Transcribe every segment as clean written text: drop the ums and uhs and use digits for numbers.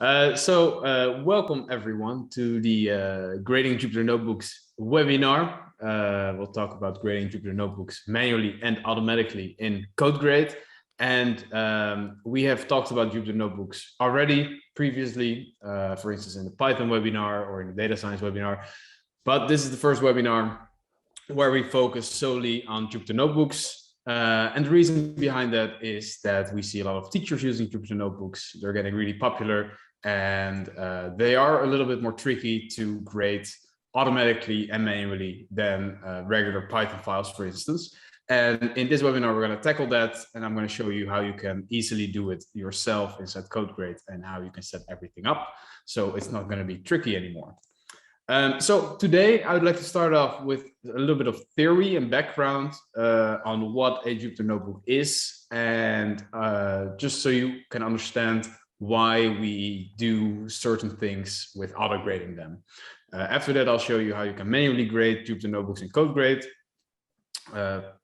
Welcome everyone to the Grading Jupyter Notebooks webinar. We'll talk about grading Jupyter Notebooks manually and automatically in CodeGrade. And we have talked about Jupyter Notebooks already previously, for instance, in the Python webinar or in the data science webinar. But this is the first webinar where we focus solely on Jupyter Notebooks. And the reason behind that is that we see a lot of teachers using Jupyter Notebooks. They're getting really popular, and they are a little bit more tricky to grade automatically and manually than regular Python files, for instance. And in this webinar, we're going to tackle that, and I'm going to show you how you can easily do it yourself inside CodeGrade and how you can set everything up so it's not going to be tricky anymore. So today I would like to start off with a little bit of theory and background on what a Jupyter Notebook is, and just so you can understand why we do certain things with auto grading them. After that, I'll show you how you can manually grade Jupyter Notebooks in CodeGrade.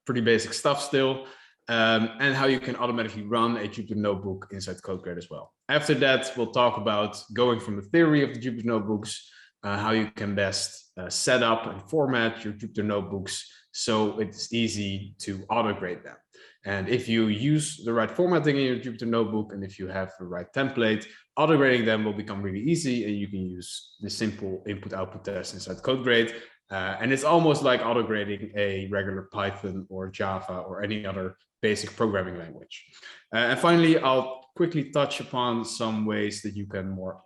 Pretty basic stuff still. And how you can automatically run a Jupyter Notebook inside CodeGrade as well. After that, we'll talk about going from the theory of the Jupyter Notebooks, how you can best set up and format your Jupyter Notebooks so it's easy to auto-grade them. And if you use the right formatting in your Jupyter Notebook, and if you have the right template, auto-grading them will become really easy, and you can use the simple input-output test inside CodeGrade. And it's almost like auto-grading a regular Python or Java or any other basic programming language. And finally, I'll quickly touch upon some ways that you can more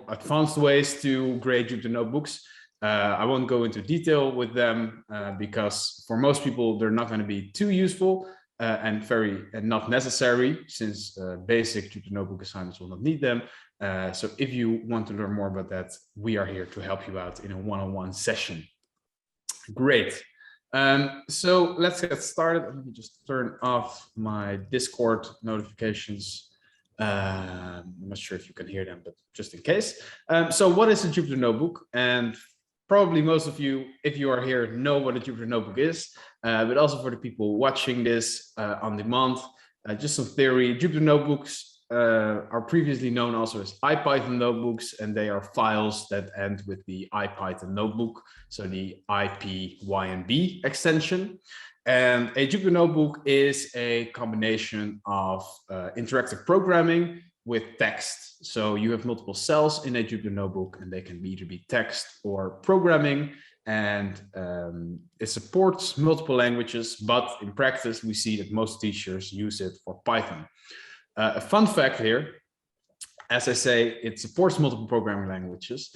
advanced ways to grade Jupyter Notebooks. I won't go into detail with them because for most people, they're not going to be too useful and not necessary, since basic Jupyter Notebook assignments will not need them. So if you want to learn more about that, we are here to help you out in a one-on-one session. Great. So let's get started. Let me just turn off my Discord notifications. I'm not sure if you can hear them, but just in case. So what is a Jupyter Notebook? And probably most of you, if you are here, know what a Jupyter Notebook is, but also for the people watching this on demand, just some theory. Jupyter Notebooks are previously known also as IPython notebooks, and they are files that end with the IPython notebook, so the IPYNB extension. And a Jupyter Notebook is a combination of interactive programming with text. So you have multiple cells in a Jupyter Notebook, and they can either be text or programming. And it supports multiple languages, but in practice, we see that most teachers use it for Python. A fun fact here, as I say, it supports multiple programming languages.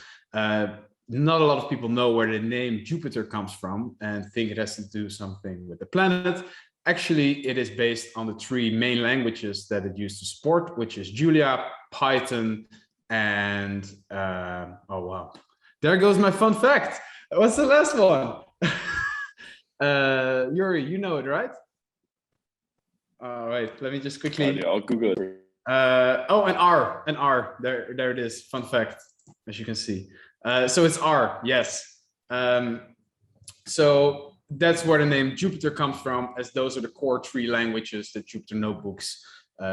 Not a lot of people know where the name Jupyter comes from and think it has to do something with the planet. Actually, it is based on the three main languages that it used to support, which is Julia, Python, and oh wow, there goes my fun fact. What's the last one? Yuri, you know it, right? All right, let me just quickly. I'll Google it. Oh, and R. There it is. Fun fact, as you can see. So it's R, yes. So that's where the name Jupyter comes from, as those are the core three languages that Jupyter Notebooks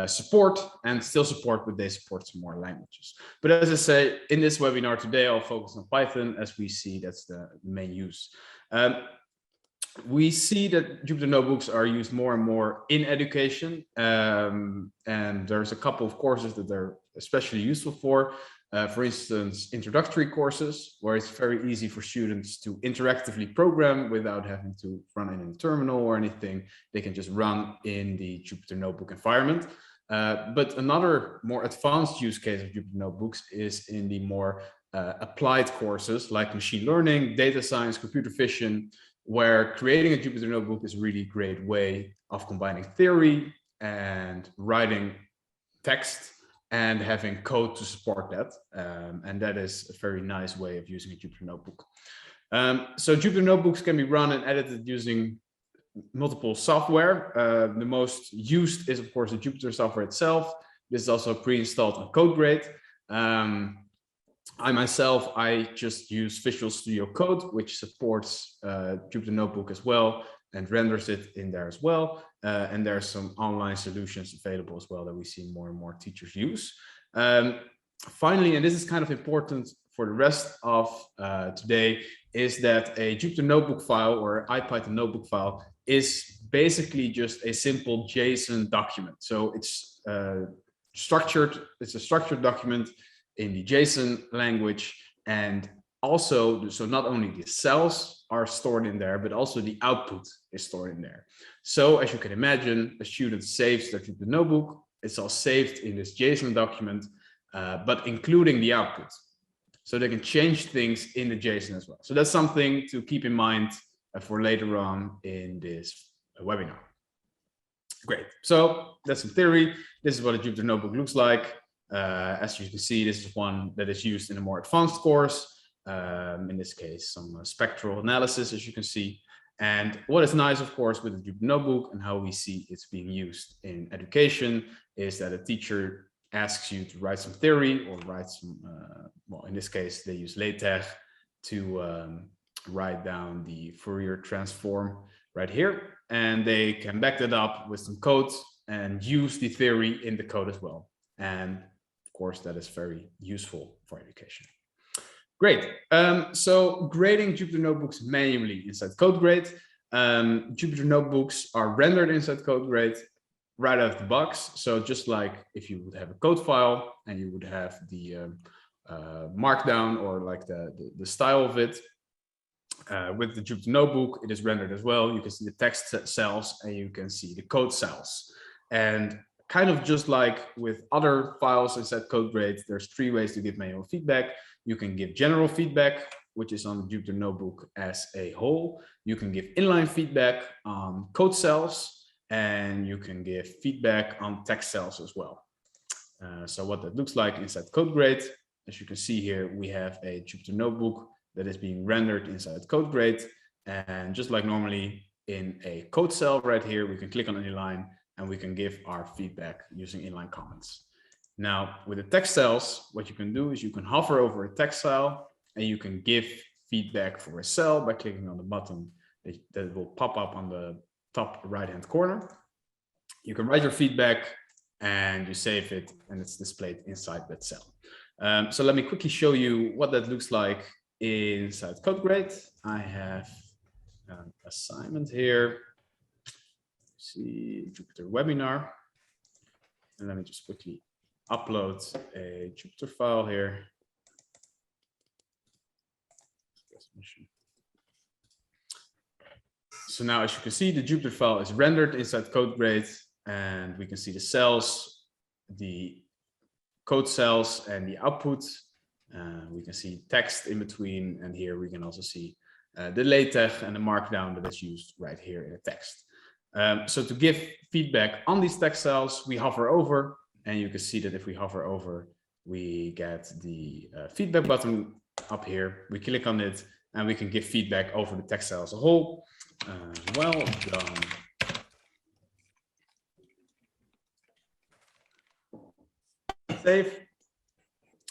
support and still support, but they support some more languages. But as I say, in this webinar today, I'll focus on Python, as we see that's the main use. We see that Jupyter Notebooks are used more and more in education, and there's a couple of courses that they're especially useful for. For instance, introductory courses, where it's very easy for students to interactively program without having to run in a terminal or anything. They can just run in the Jupyter Notebook environment. But another more advanced use case of Jupyter Notebooks is in the more applied courses like machine learning, data science, computer vision, where creating a Jupyter Notebook is a really great way of combining theory and writing text and having code to support that. And that is a very nice way of using a Jupyter Notebook. So Jupyter Notebooks can be run and edited using multiple software. The most used is, of course, the Jupyter software itself. This is also pre-installed on CodeGrade. I just use Visual Studio Code, which supports Jupyter Notebook as well and renders it in there as well. And there's some online solutions available as well that we see more and more teachers use. Finally, and this is kind of important for the rest of today, is that a Jupyter Notebook file or IPython notebook file is basically just a simple JSON document. So it's structured, it's a structured document in the JSON language, and also, so not only the cells are stored in there, but also the output is stored in there. So as you can imagine, a student saves their Jupyter Notebook, it's all saved in this JSON document, but including the output. So they can change things in the JSON as well. So that's something to keep in mind for later on in this webinar. Great, so that's some theory. This is what a Jupyter Notebook looks like. As you can see, this is one that is used in a more advanced course. In this case, some spectral analysis, as you can see. And what is nice, of course, with the Jupyter Notebook and how we see it's being used in education is that a teacher asks you to write some theory or write some, well, in this case, they use LaTeX to write down the Fourier transform right here. And they can back that up with some code and use the theory in the code as well. And of course, that is very useful for education. Great. So grading Jupyter Notebooks manually inside CodeGrade. Jupyter Notebooks are rendered inside CodeGrade right out of the box. So just like if you would have a code file and you would have the markdown or like the style of it, with the Jupyter Notebook, it is rendered as well. You can see the text cells and you can see the code cells. And kind of just like with other files inside CodeGrade, there's 3 ways to give manual feedback. You can give general feedback, which is on the Jupyter Notebook as a whole. You can give inline feedback on code cells, and you can give feedback on text cells as well. So what that looks like inside CodeGrade, as you can see here, we have a Jupyter Notebook that is being rendered inside CodeGrade. And just like normally in a code cell right here, we can click on any line and we can give our feedback using inline comments. Now, with the text cells, what you can do is you can hover over a text cell and you can give feedback for a cell by clicking on the button that will pop up on the top right-hand corner. You can write your feedback and you save it and it's displayed inside that cell. So let me quickly show you what that looks like inside CodeGrade. I have an assignment here. See Jupyter webinar. And let me just quickly upload a Jupyter file here. So now, as you can see, the Jupyter file is rendered inside CodeGrade, and we can see the cells, the code cells, and the output. We can see text in between, and here we can also see the LaTeX and the markdown that is used right here in the text. So to give feedback on these text cells, we hover over, and you can see that if we hover over, we get the feedback button up here. We click on it, and we can give feedback over the text cell as a whole. Well done. Save.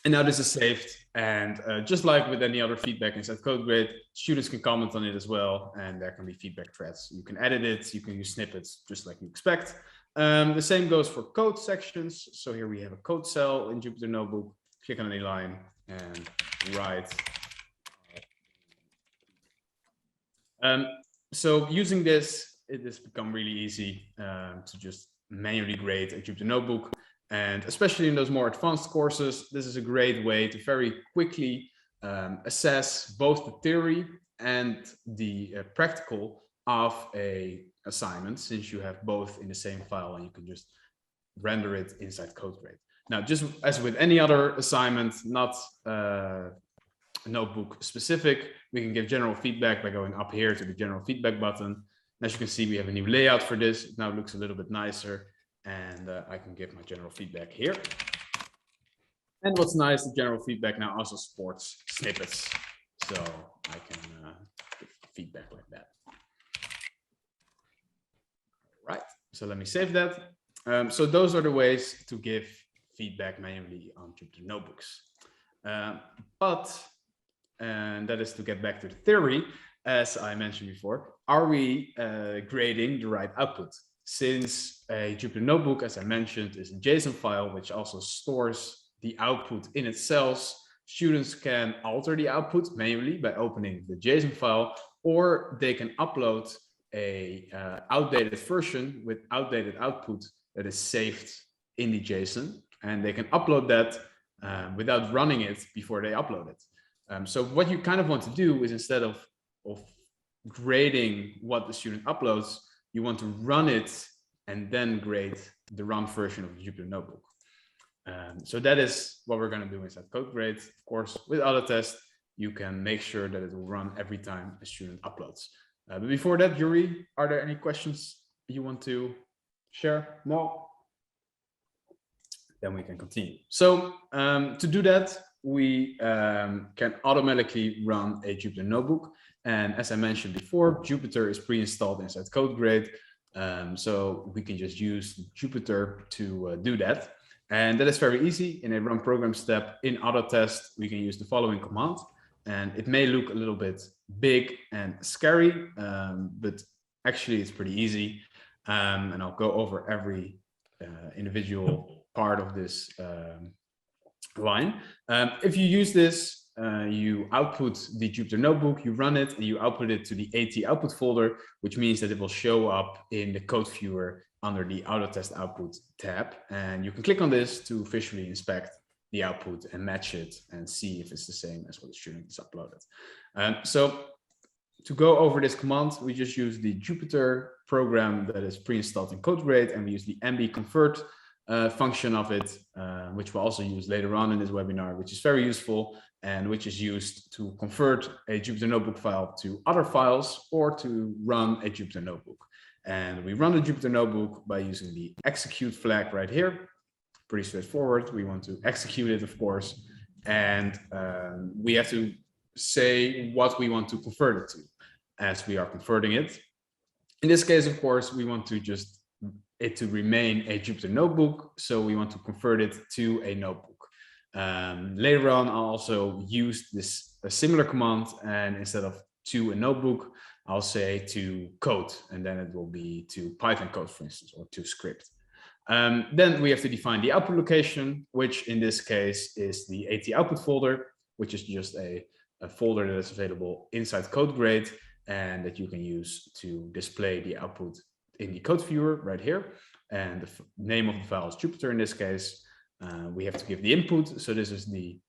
And now this is saved. And just like with any other feedback inside CodeGrade, students can comment on it as well. And there can be feedback threads. You can edit it. You can use snippets just like you expect. The same goes for code sections. So here we have a code cell in Jupyter Notebook. Click on any line and write. So using this, it has become really easy to just manually grade a Jupyter Notebook. And especially in those more advanced courses, this is a great way to very quickly assess both the theory and the practical of a assignment, since you have both in the same file and you can just render it inside CodeGrade. Now, just as with any other assignment, not notebook specific, we can give general feedback by going up here to the general feedback button. As you can see, we have a new layout for this. It now looks a little bit nicer, and I can give my general feedback here. And what's nice, the general feedback now also supports snippets, so I can give feedback like that. All right, so let me save that. So those are the ways to give feedback manually on Jupyter Notebooks. And that is to get back to the theory, as I mentioned before, are we grading the right output? Since a Jupyter Notebook, as I mentioned, is a JSON file, which also stores the output in itself, students can alter the output manually by opening the JSON file, or they can upload a outdated version with outdated output that is saved in the JSON, and they can upload that without running it before they upload it. So what you kind of want to do is, instead of grading what the student uploads, you want to run it and then grade the run version of the Jupyter Notebook. So that is what we're going to do inside CodeGrade. Of course, with Autotest, you can make sure that it will run every time a student uploads. But before that, Yuri, are there any questions you want to share? No? Then we can continue. So to do that, we can automatically run a Jupyter Notebook. And as I mentioned before, Jupyter is pre-installed inside CodeGrade. So we can just use Jupyter to do that. And that is very easy. In a run program step in Autotest, we can use the following command. And it may look a little bit big and scary, but actually it's pretty easy. And I'll go over every individual part of this line. If you use this, you output the Jupyter Notebook, you run it, and you output it to the AT output folder, which means that it will show up in the code viewer under the Autotest output tab. And you can click on this to visually inspect the output and match it and see if it's the same as what the student has uploaded. So to go over this command, we just use the Jupyter program that is pre-installed in CodeGrade, and we use the MB convert function of it, which we'll also use later on in this webinar, which is very useful and which is used to convert a Jupyter Notebook file to other files or to run a Jupyter Notebook. And we run the Jupyter Notebook by using the execute flag right here. Pretty straightforward. We want to execute it, of course, and we have to say what we want to convert it to as we are converting it. In this case, of course, we want to just it to remain a Jupyter Notebook, so we want to convert it to a notebook. Later on, I'll also use this a similar command, and instead of to a notebook, I'll say to code, and then it will be to Python code, for instance, or to script. Then we have to define the output location, which in this case is the AT output folder, which is just a folder that is available inside CodeGrade and that you can use to display the output in the code viewer right here. And the name of the file is Jupyter in this case. We have to give the input. So this is the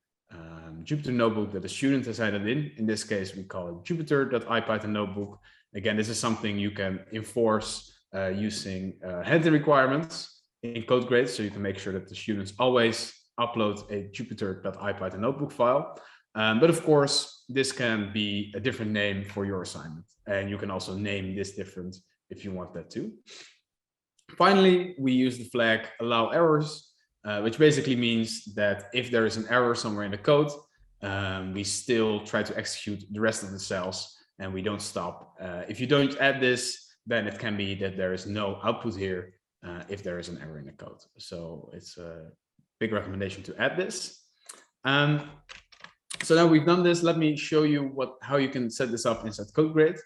Jupyter Notebook that the student has added in. In this case, we call it Jupyter.ipython notebook. Again, this is something you can enforce using handling requirements in CodeGrade, so you can make sure that the students always upload a Jupyter.ipython notebook file. But of course, this can be a different name for your assignment, and you can also name this different if you want that too. Finally, we use the flag allow errors, which basically means that if there is an error somewhere in the code, we still try to execute the rest of the cells and we don't stop. If you don't add this, then it can be that there is no output here if there is an error in the code. So it's a big recommendation to add this. So now we've done this, let me show you how you can set this up inside CodeGrade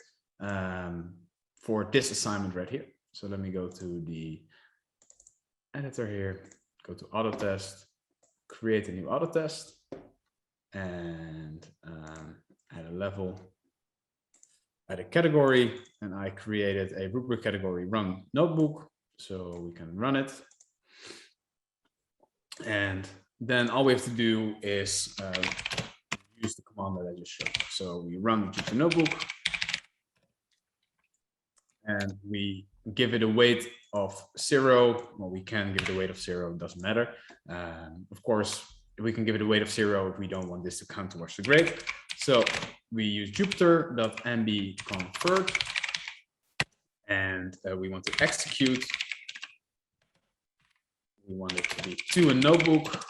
for this assignment right here. So let me go to the editor here, go to Autotest, create a new Autotest, and add a level, add a category, and I created a rubric category run notebook, so we can run it. And then all we have to do is use the command that I just showed. So we run the Jupyter Notebook, and we give it a weight of 0. Well, we can give it a weight of 0, it doesn't matter. Of course, we can give it a weight of 0 if we don't want this to count towards the grade. So we use Jupyter.mb convert, and we want to execute. We want it to be to a notebook,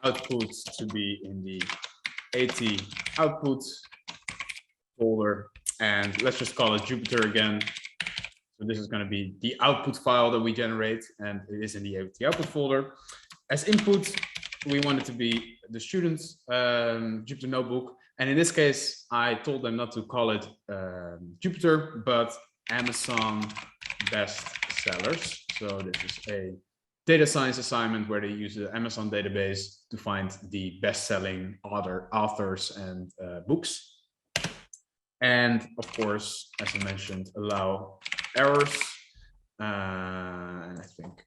output to be in the AT output folder, and let's just call it Jupyter again. So this is going to be the output file that we generate, and it is in the AT output folder. As input, we want it to be the student's Jupyter Notebook, and in this case, I told them not to call it Jupyter, but Amazon Best Sellers. So this is a data science assignment where they use the Amazon database to find the best-selling authors and books. And of course, as I mentioned, allow errors. And I think,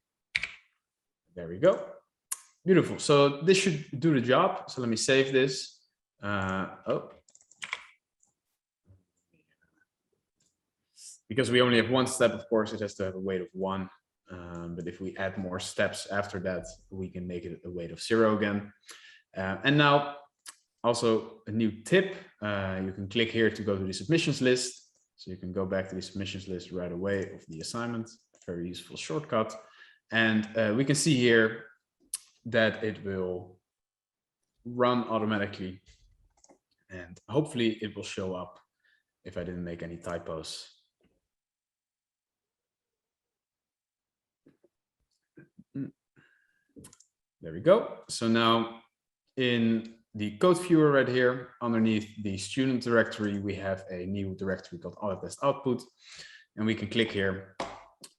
there we go. Beautiful. So this should do the job. So let me save this. Because we only have one step, of course, it has to have a weight of 1. But if we add more steps after that, we can make it a weight of 0 again. And now also a new tip, you can click here to go to the submissions list. So you can go back to the submissions list right away of the assignment, very useful shortcut. And we can see here that it will run automatically. And hopefully it will show up if I didn't make any typos. There we go. So now in the code viewer right here, underneath the student directory, we have a new directory called Autotest Output. And we can click here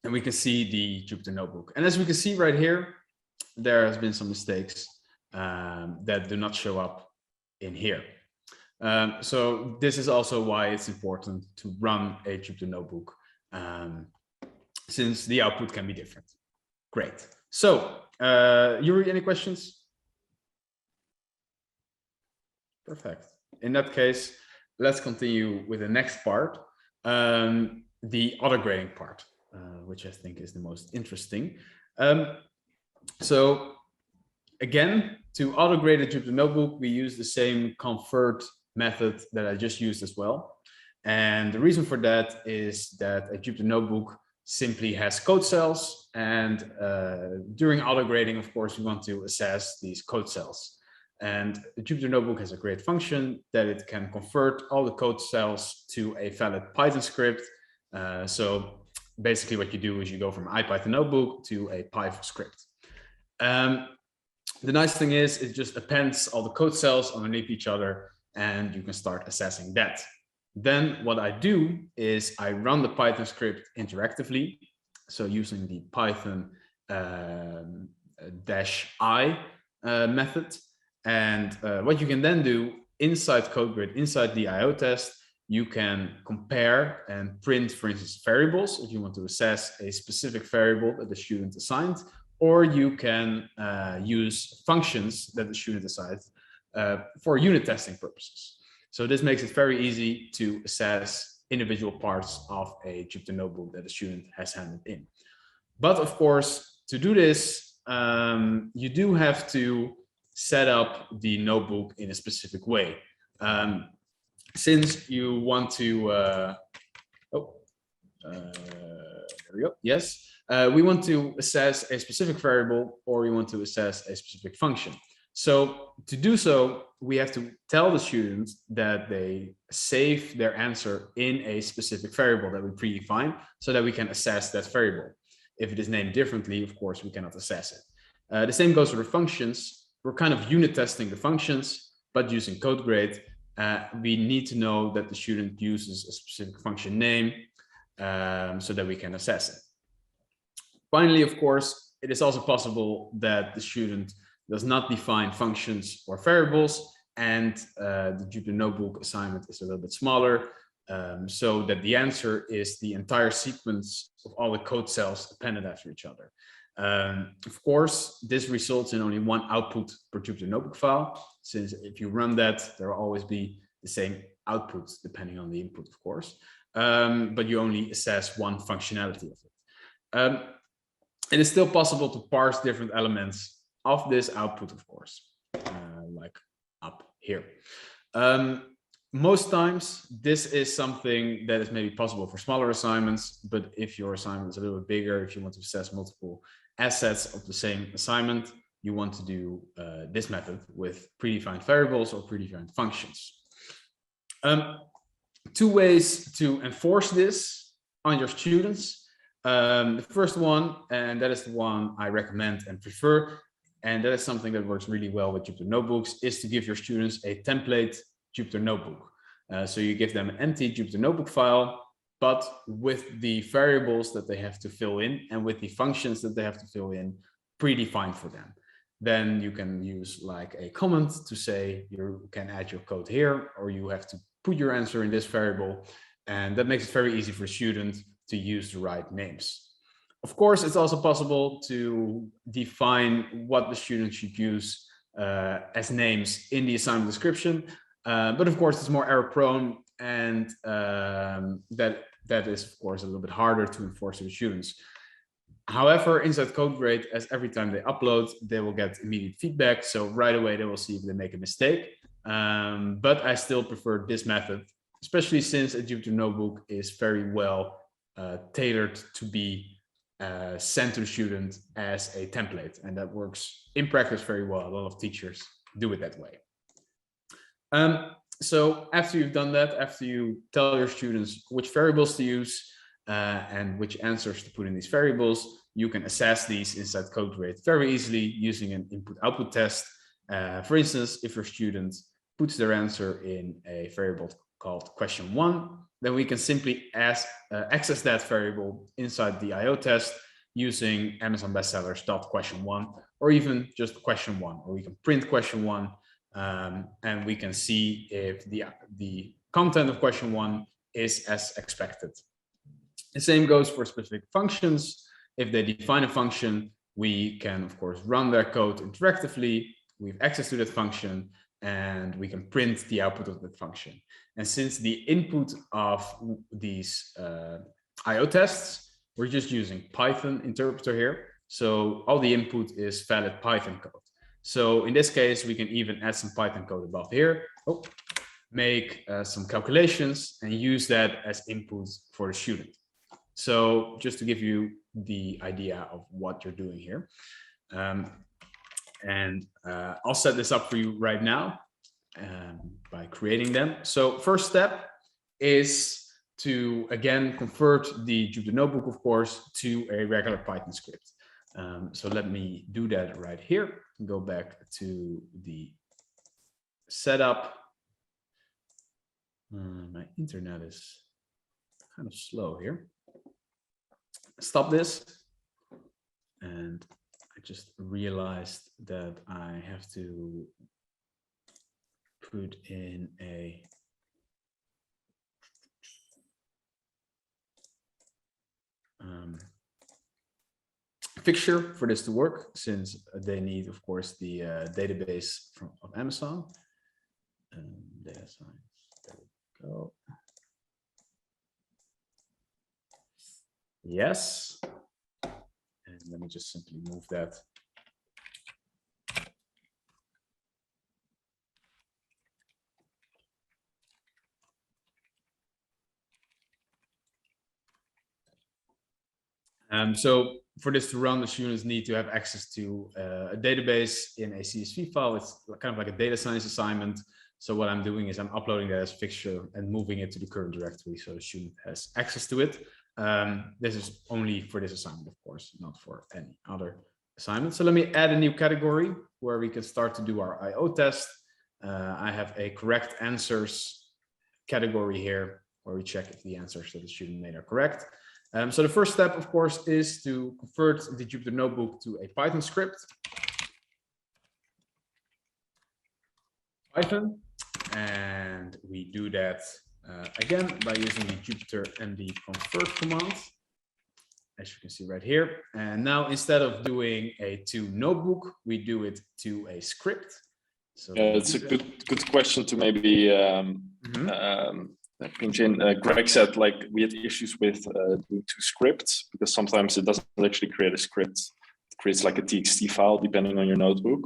and we can see the Jupyter Notebook. And as we can see right here, there has been some mistakes that do not show up in here. So this is also why it's important to run a Jupyter Notebook, since the output can be different. Great. So, Yuri, any questions? Perfect. In that case, let's continue with the next part, the auto grading part, which I think is the most interesting. So again, to auto grade a Jupyter Notebook, we use the same convert method that I just used as well. And the reason for that is that a Jupyter Notebook simply has code cells, and during auto grading, of course, we want to assess these code cells. And the Jupyter Notebook has a great function that it can convert all the code cells to a valid Python script. So basically what you do is you go from IPython Notebook to a Python script. The nice thing is it just appends all the code cells underneath each other, and you can start assessing that. Then what I do is I run the Python script interactively. So using the Python -i method. And what you can then do inside CodeGrid, inside the IO test, you can compare and print, for instance, variables if you want to assess a specific variable that the student assigned, or you can use functions that the student assigned for unit testing purposes. So this makes it very easy to assess individual parts of a Jupyter Notebook that a student has handed in. But of course, to do this, you do have to set up the notebook in a specific way. Since you want to, there we go, yes. We want to assess a specific variable, or we want to assess a specific function. So to do so, we have to tell the students that they save their answer in a specific variable that we predefine, so that we can assess that variable. If it is named differently, of course, we cannot assess it. The same goes for the functions. We're kind of unit testing the functions, but using CodeGrid, we need to know that the student uses a specific function name so that we can assess it. Finally, of course, it is also possible that the student does not define functions or variables, and the Jupyter Notebook assignment is a little bit smaller, so that the answer is the entire sequence of all the code cells appended after each other. Of course, this results in only one output per Jupyter Notebook file, since if you run that, there will always be the same outputs depending on the input, of course, but you only assess one functionality of it. It is still possible to parse different elements of this output, of course, like up here. Most times, this is something that is maybe possible for smaller assignments, but if your assignment is a little bit bigger, if you want to assess multiple assets of the same assignment, you want to do this method with predefined variables or predefined functions. Two ways to enforce this on your students. The first one, and that is the one I recommend and prefer, and that is something that works really well with Jupyter Notebooks, is to give your students a template Jupyter Notebook. So you give them an empty Jupyter Notebook file, but with the variables that they have to fill in and with the functions that they have to fill in predefined for them. Then you can use like a comment to say you can add your code here, or you have to put your answer in this variable. And that makes it very easy for students to use the right names. Of course, it's also possible to define what the student should use as names in the assignment description. But of course, it's more error prone, and that is, of course, a little bit harder to enforce to the students. However, inside CodeGrade, as every time they upload, they will get immediate feedback. So right away, they will see if they make a mistake. But I still prefer this method, especially since a Jupyter Notebook is very well tailored to be sent to the student as a template. And that works in practice very well. A lot of teachers do it that way. So after you've done that, after you tell your students which variables to use, and which answers to put in these variables, you can assess these inside CodeGrade very easily using an input-output test. For instance, if your student puts their answer in a variable called question1, then we can simply access that variable inside the IO test using Amazon bestsellers.question1, or even just question1, or we can print question1, and we can see if the content of question1 is as expected. The same goes for specific functions. If they define a function, we can, of course, run their code interactively. We have access to that function, and we can print the output of that function. And since the input of these IO tests, we're just using Python interpreter here. So all the input is valid Python code. So in this case, we can even add some Python code above here. Make some calculations and use that as input for the student. So just to give you the idea of what you're doing here. I'll set this up for you right now by creating them. So first step is to, again, convert the Jupyter Notebook, of course, to a regular Python script. So let me do that right here. Go back to the setup. My internet is kind of slow here. Stop this. And I just realized that I have to put in a fixture for this to work, since they need, of course, the database of Amazon. Data science, there we go. Yes. And let me just simply move that. So for this to run, the students need to have access to a database in a CSV file. It's kind of like a data science assignment. So what I'm doing is I'm uploading that as a fixture and moving it to the current directory so the student has access to it. This is only for this assignment, of course, not for any other assignment. So let me add a new category where we can start to do our IO test. I have a correct answers category here where we check if the answers that the student made are correct. So the first step, of course, is to convert the Jupyter Notebook to a Python script. Python, and we do that again by using the Jupyter MD convert command, as you can see right here. And now instead of doing a to notebook, we do it to a script. So it's a good question to maybe pinch in. Greg said like we had issues with doing two scripts because sometimes it doesn't actually create a script. It creates like a TXT file depending on your notebook.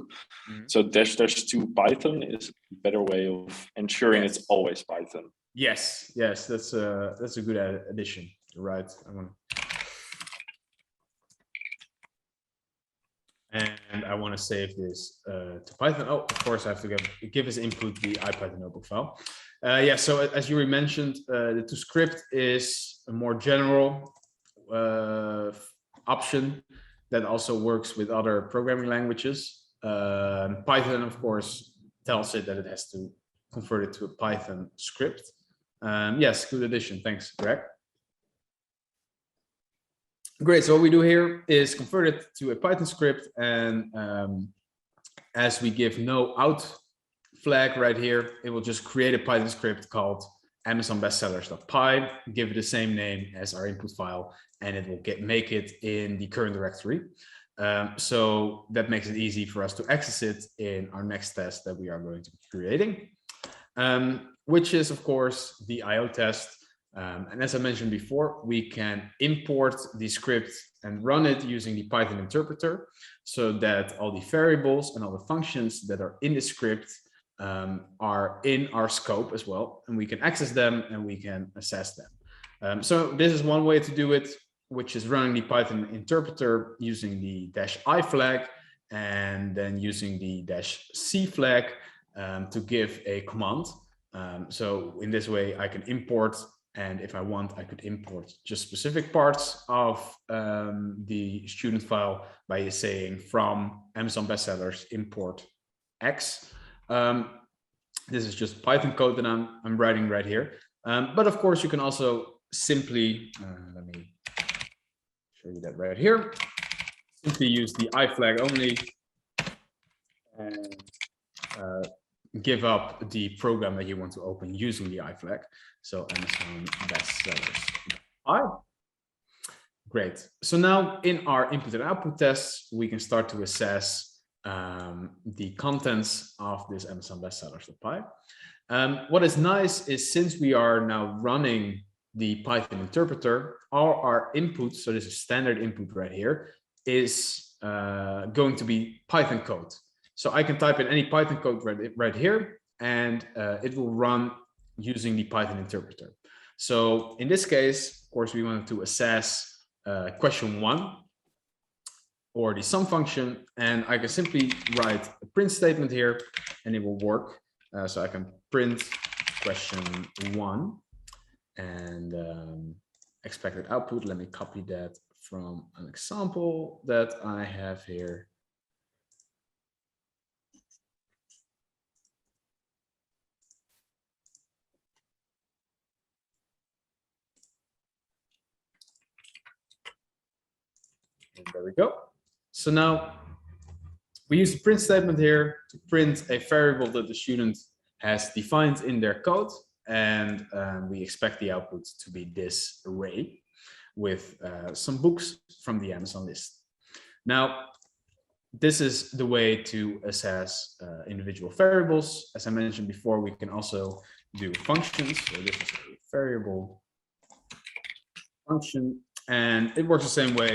So --2 Python is a better way of ensuring it's always Python. Yes, that's a good addition. You're right. I want to save this to Python. Oh, of course, I have to give as input the IPython notebook file. Yeah, so as you mentioned, the to script is a more general option that also works with other programming languages. Python, of course, tells it that it has to convert it to a Python script. Yes, good addition. Thanks, Greg. Great. So what we do here is convert it to a Python script, and as we give no out flag right here, it will just create a Python script called amazonbestsellers.py, give it the same name as our input file, and it will make it in the current directory. So that makes it easy for us to access it in our next test that we are going to be creating, which is, of course, the IO test. And as I mentioned before, we can import the script and run it using the Python interpreter, so that all the variables and all the functions that are in the script are in our scope as well, and we can access them and we can assess them. So this is one way to do it, which is running the Python interpreter using the -i flag, and then using the -c flag to give a command. So in this way, I can import, and if I want, I could import just specific parts of the student file by saying from Amazon bestsellers import X. This is just Python code that I'm writing right here. But of course, you can also simply, let me show you that right here. Simply use the I flag only and give up the program that you want to open using the I flag. So Amazon bestsellers. Great. So now in our input and output tests, we can start to assess the contents of this Amazon bestsellers.py. What is nice is, since we are now running the Python interpreter, all our inputs, so this is standard input right here, is going to be Python code. So I can type in any Python code right here, and it will run using the Python interpreter. So in this case, of course, we wanted to assess question 1, or the sum function, and I can simply write a print statement here and it will work. So I can print question 1 and expected output. Let me copy that from an example that I have here. And there we go. So now we use the print statement here to print a variable that the student has defined in their code, and we expect the output to be this array with some books from the Amazon list. Now, this is the way to assess individual variables. As I mentioned before, we can also do functions. So this is a variable function, and it works the same way.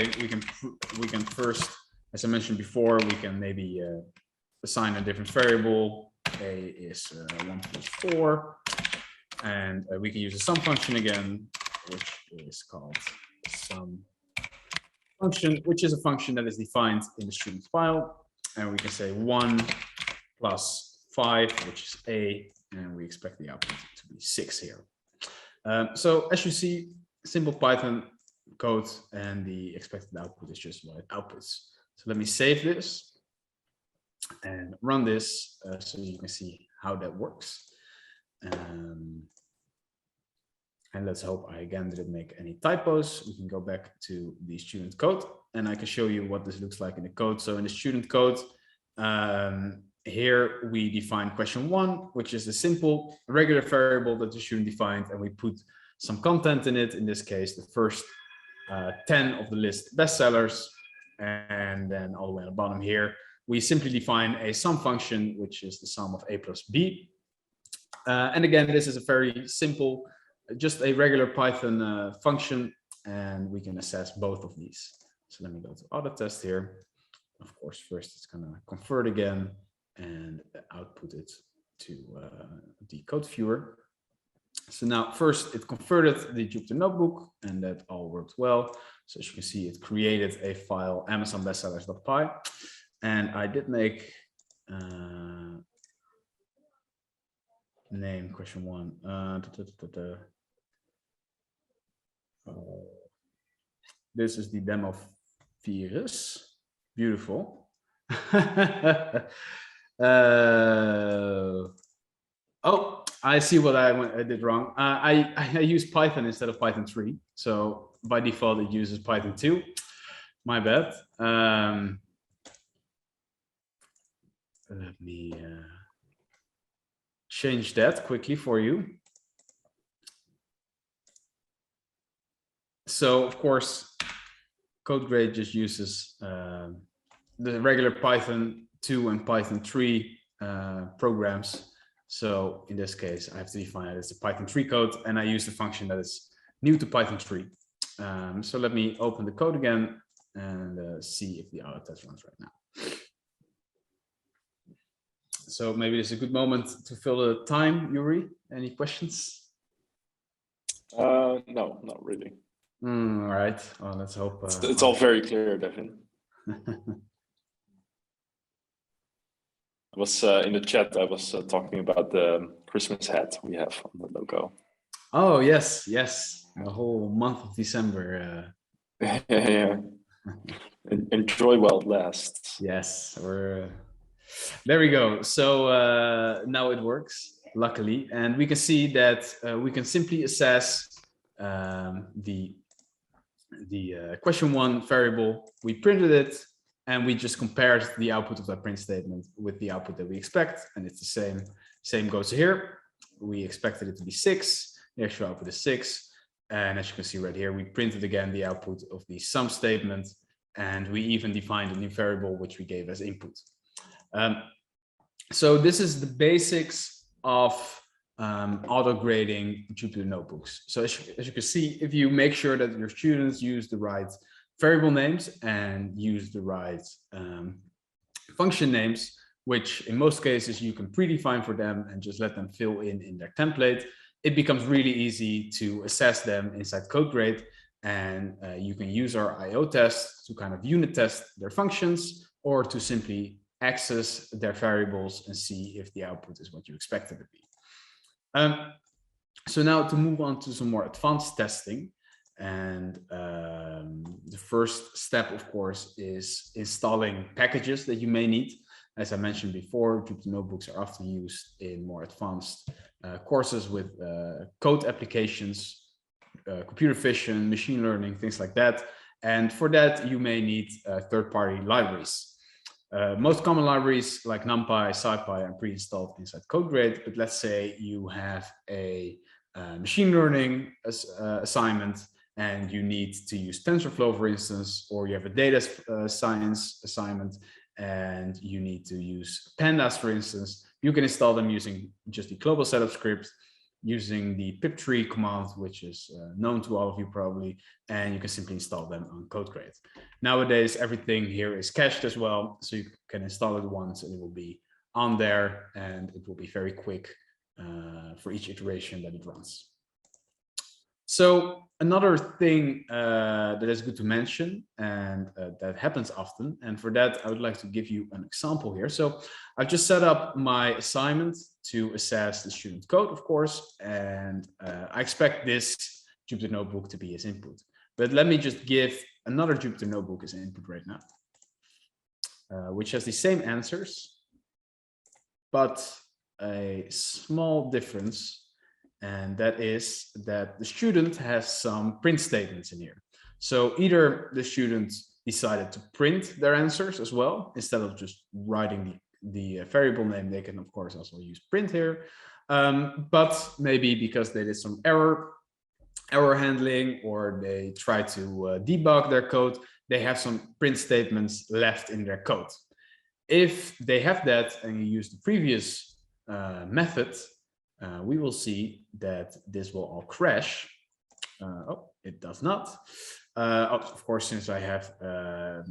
We can first, as I mentioned before, we can maybe assign a different variable. A is 1 plus 4, and we can use a sum function again, which is called sum function, which is a function that is defined in the student file, and we can say 1 plus 5, which is A, and we expect the output to be 6 here. So as you see, simple Python code, and the expected output is just what it outputs. So let me save this and run this so you can see how that works. And let's hope I again didn't make any typos. We can go back to the student code, and I can show you what this looks like in the code. So in the student code, here we define question 1, which is a simple regular variable that the student defined, and we put some content in it. In this case, the first 10 of the list bestsellers, and then all the way at the bottom here, we simply define a sum function, which is the sum of A plus B. And again, this is a very simple, just a regular Python function, and we can assess both of these. So let me go to auto test here. Of course, first it's gonna convert again and output it to the code viewer. So now first it converted the Jupyter Notebook, and that all worked well. So as you can see, it created a file amazonbestsellers.py, and I did make name question 1. This is the demo virus. Beautiful. Oh, I see what I did wrong. I used Python instead of Python 3. So by default it uses Python 2. My bad. Let me change that quickly for you. So of course, CodeGrade just uses the regular Python 2 and Python 3 programs. So in this case, I have to define it as the Python 3 code, and I use the function that is new to Python 3. So let me open the code again and see if the auto test runs right now. So maybe it's a good moment to fill the time, Yuri. Any questions? No, not really. All right. Well, let's hope. It's all very clear, Devin. I was in the chat. I was talking about the Christmas hat we have on the logo. Oh yes, yes. The whole month of December. Yeah. Enjoy while it lasts. Yes, we're there. We go. So now it works, luckily, and we can see that we can simply assess the question one variable. We printed it, and we just compared the output of that print statement with the output that we expect, and it's the same. Same goes here. We expected it to be 6. The actual output is 6, and as you can see right here, we printed again the output of the sum statement, and we even defined a new variable which we gave as input. So this is the basics of auto grading Jupyter notebooks. So as you can see, if you make sure that your students use the right variable names and use the right function names, which in most cases you can predefine for them and just let them fill in their template, it becomes really easy to assess them inside CodeGrade. And you can use our IO test to kind of unit test their functions, or to simply access their variables and see if the output is what you expect it to be. So now to move on to some more advanced testing. And the first step, of course, is installing packages that you may need. As I mentioned before, Jupyter notebooks are often used in more advanced courses with code applications, computer vision, machine learning, things like that. And for that, you may need third-party libraries. Most common libraries like NumPy, SciPy are pre-installed inside CodeGrade, but let's say you have a machine learning assignment and you need to use TensorFlow, for instance, or you have a data science assignment and you need to use Pandas, for instance. You can install them using just the global setup script, using the pip3 command, which is known to all of you probably, and you can simply install them on CodeGrade. Nowadays, everything here is cached as well, so you can install it once and it will be on there, and it will be very quick for each iteration that it runs. So another thing that is good to mention, and that happens often, and for that I would like to give you an example here. So I've just set up my assignment to assess the student code, of course, and I expect this Jupyter notebook to be as input. But let me just give another Jupyter notebook as input right now, which has the same answers, but a small difference. And that is that the student has some print statements in here. So either the student decided to print their answers as well, instead of just writing the variable name, they can of course also use print here. But maybe because they did some error handling, or they try to debug their code, they have some print statements left in their code. If they have that and you use the previous method, we will see that this will all crash. Oh, it does not. Of course, since I have a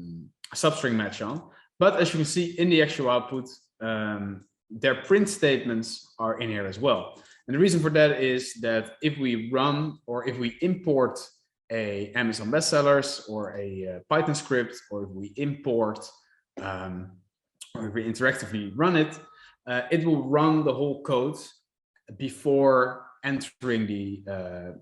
substring match on. But as you can see in the actual output, their print statements are in here as well. And the reason for that is that if we run, or if we import a Amazon bestsellers or a Python script, or if we import, or if we interactively run it, it will run the whole code before entering the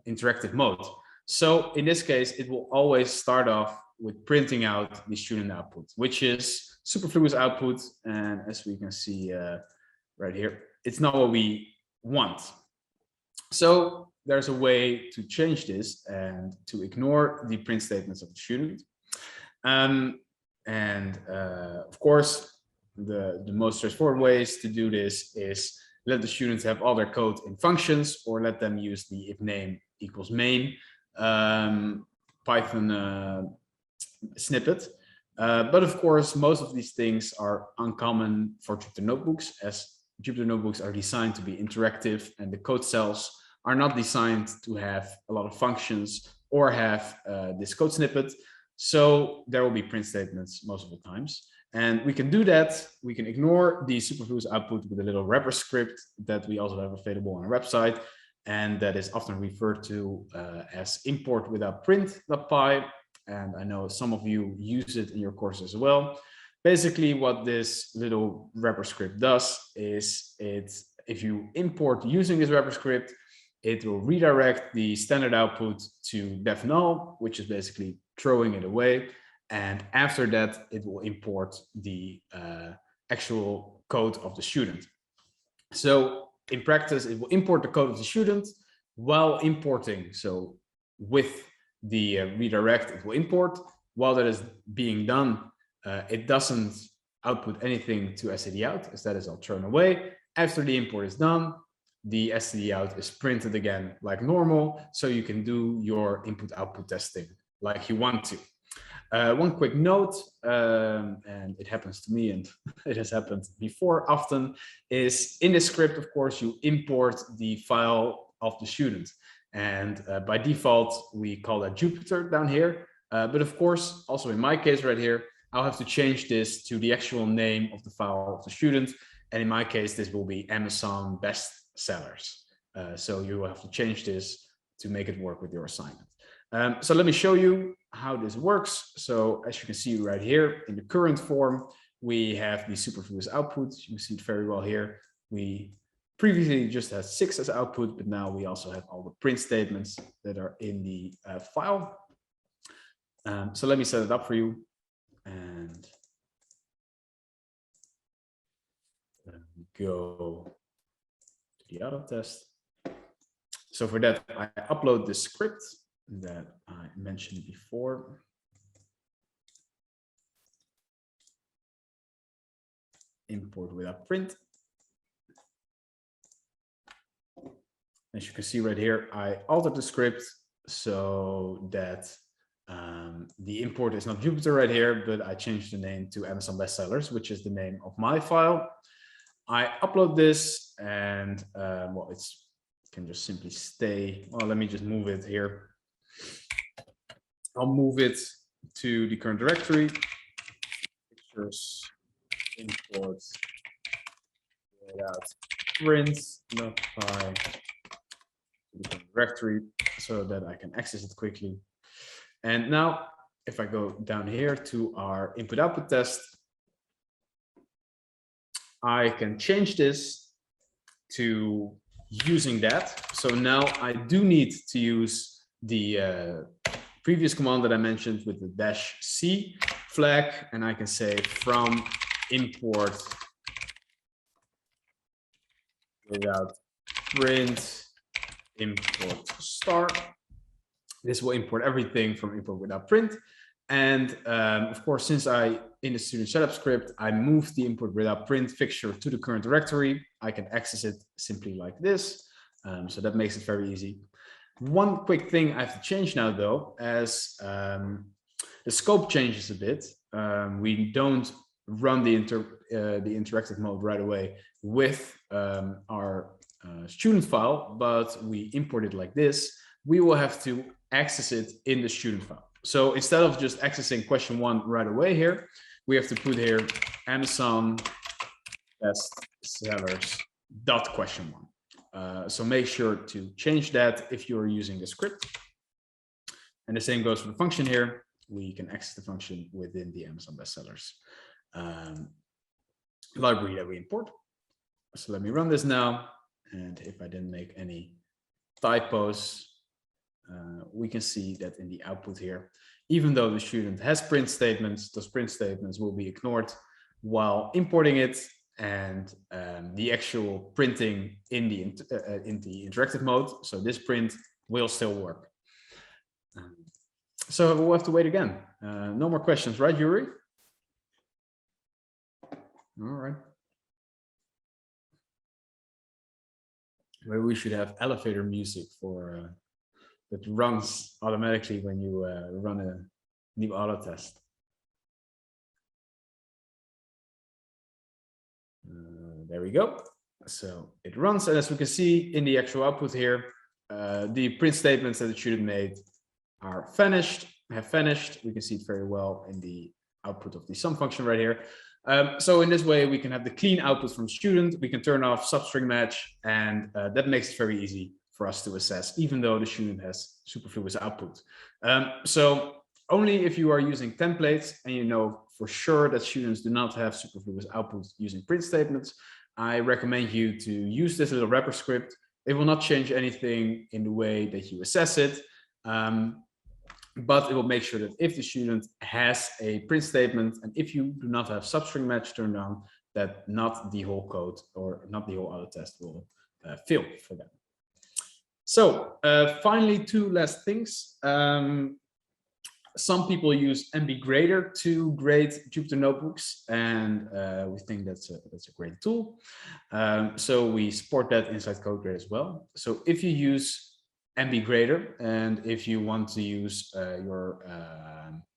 interactive mode. So in this case, it will always start off with printing out the student output, which is superfluous output. And as we can see right here, it's not what we want. So there's a way to change this and to ignore the print statements of the student. Of course, the most straightforward ways to do this is let the students have all their code in functions, or let them use the if name equals main Python snippet. But of course, most of these things are uncommon for Jupyter Notebooks, as Jupyter Notebooks are designed to be interactive, and the code cells are not designed to have a lot of functions or have this code snippet. So there will be print statements most of the times. And we can do that. We can ignore the superfluous output with a little wrapper script that we also have available on our website. And that is often referred to as import without print.py. And I know some of you use it in your course as well. Basically, what this little wrapper script does is if you import using this wrapper script, it will redirect the standard output to def null, which is basically throwing it away. And after that, it will import the actual code of the student. So in practice, it will import the code of the student while importing. So with the redirect, it will import. While that is being done, it doesn't output anything to std out, as that is all thrown away. After the import is done, the std out is printed again like normal, so you can do your input-output testing like you want to. One quick note, and it happens to me and it has happened before often, is in the script, of course, you import the file of the student. And by default, we call that Jupyter down here. But of course, also in my case right here, I'll have to change this to the actual name of the file of the student. And in my case, this will be Amazon bestsellers. So you will have to change this to make it work with your assignment. So let me show you how this works. So as you can see right here in the current form, we have the superfluous output. You see it very well here. We previously just had 6 as output, but now we also have all the print statements that are in the file. So let me set it up for you. And go to the auto test. So for that, I upload the script that I mentioned before. Import without print. As you can see right here, I altered the script so that the import is not Jupyter right here, but I changed the name to Amazon Bestsellers, which is the name of my file. I upload this, and well, it can just simply stay. Well, let me just move it here. I'll move it to the current directory. Pictures, import without print, not by the current directory, so that I can access it quickly. And now, if I go down here to our input-output test, I can change this to using that. So now I do need to use the previous command that I mentioned with the -c flag, and I can say from import without print import star. This will import everything from import without print. And of course, since in the student setup script, I moved the import without print fixture to the current directory, I can access it simply like this. So that makes it very easy. One quick thing I have to change now, though, as the scope changes a bit. We don't run the interactive mode right away with our student file, but we import it like this. We will have to access it in the student file. So instead of just accessing question 1 right away here, we have to put here Amazon bestsellers dot question 1. So make sure to change that if you're using the script. And the same goes for the function here. We can access the function within the Amazon bestsellers library that we import. So let me run this now. And if I didn't make any typos, we can see that in the output here, even though the student has print statements, those print statements will be ignored while importing it. and the actual printing in the interactive mode. So this print will still work. So we'll have to wait again. No more questions, right, Yuri? All right. Maybe we should have elevator music for that runs automatically when you run a new auto test. There we go. So it runs, and as we can see in the actual output here, the print statements that the student made are finished, have finished. We can see it very well in the output of the sum function right here. So in this way, we can have the clean output from student. We can turn off substring match, and that makes it very easy for us to assess, even though the student has superfluous output. So only if you are using templates and you know for sure that students do not have superfluous output using print statements, I recommend you to use this little wrapper script. It will not change anything in the way that you assess it, but it will make sure that if the student has a print statement and if you do not have substring match turned on, that not the whole code or not the whole auto test will fail for them. So finally, two last things. Some people use MBGrader to grade Jupyter notebooks, and we think that's a great tool. So we support that inside CodeGrade as well. So if you use MBGrader, and if you want to use your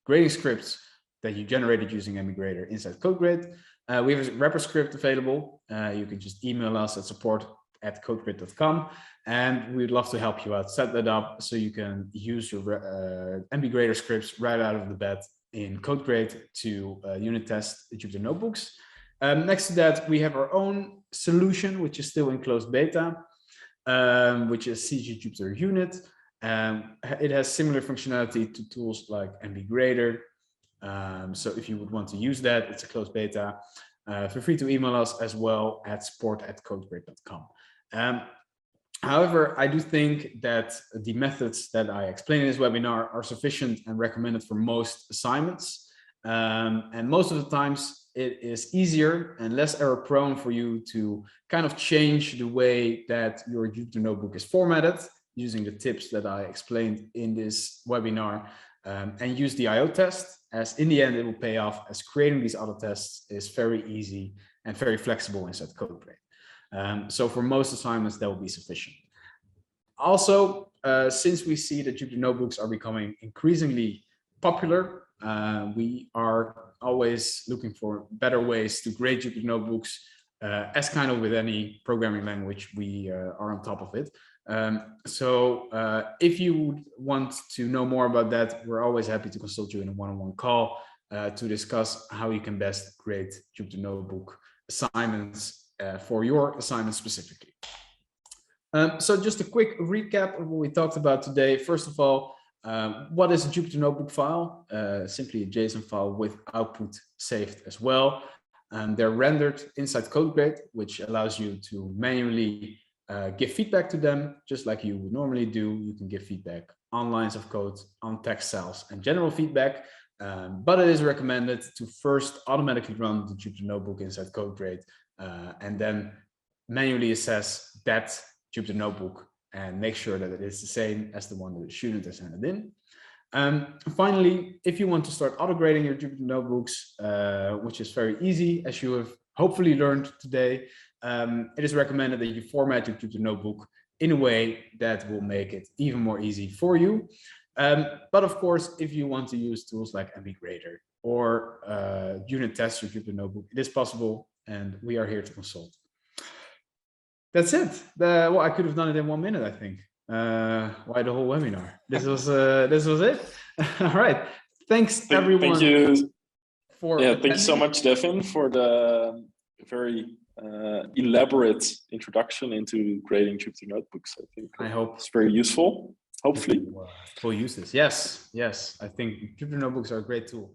grading scripts that you generated using MBGrader inside CodeGrade, we have a wrapper script available. You can just email us at support@codegrade.com, and we'd love to help you out. Set that up so you can use your MBGrader scripts right out of the bed in CodeGrade to unit test the Jupyter notebooks. Next to that, we have our own solution, which is still in closed beta, which is CG Jupyter Unit. It has similar functionality to tools like MBGrader. So if you would want to use that, it's a closed beta. Feel free to email us as well at support@codegrade.com. However, I do think that the methods that I explained in this webinar are sufficient and recommended for most assignments. And most of the times it is easier and less error prone for you to kind of change the way that your Jupyter notebook is formatted using the tips that I explained in this webinar, and use the IO test, as in the end it will pay off, as creating these auto tests is very easy and very flexible inside CodeGrade. So for most assignments, that will be sufficient. Also, since we see that Jupyter notebooks are becoming increasingly popular, we are always looking for better ways to grade Jupyter notebooks. As kind of with any programming language, we are on top of it. So if you would want to know more about that, we're always happy to consult you in a one-on-one call to discuss how you can best grade Jupyter notebook assignments for your assignment specifically. So just a quick recap of what we talked about today. First of all, what is a Jupyter notebook file? Simply a JSON file with output saved as well. And they're rendered inside CodeGrade, which allows you to manually give feedback to them, just like you would normally do. You can give feedback on lines of code, on text cells, and general feedback. But it is recommended to first automatically run the Jupyter notebook inside CodeGrade, and then manually assess that Jupyter notebook and make sure that it is the same as the one that the student has handed in. Finally, if you want to start auto-grading your Jupyter notebooks, which is very easy, as you have hopefully learned today, it is recommended that you format your Jupyter notebook in a way that will make it even more easy for you. But of course, if you want to use tools like MBGrader or unit test your Jupyter notebook, it is possible, and we are here to consult. That's it. Well, I could have done it in 1 minute, I think. Why the whole webinar? This was it. All right. Thanks everyone. Thank you. Thank you so much, Devin, for the very elaborate introduction into grading Jupyter notebooks. I hope it's very useful. Hopefully, we'll use this. Yes. I think Jupyter notebooks are a great tool.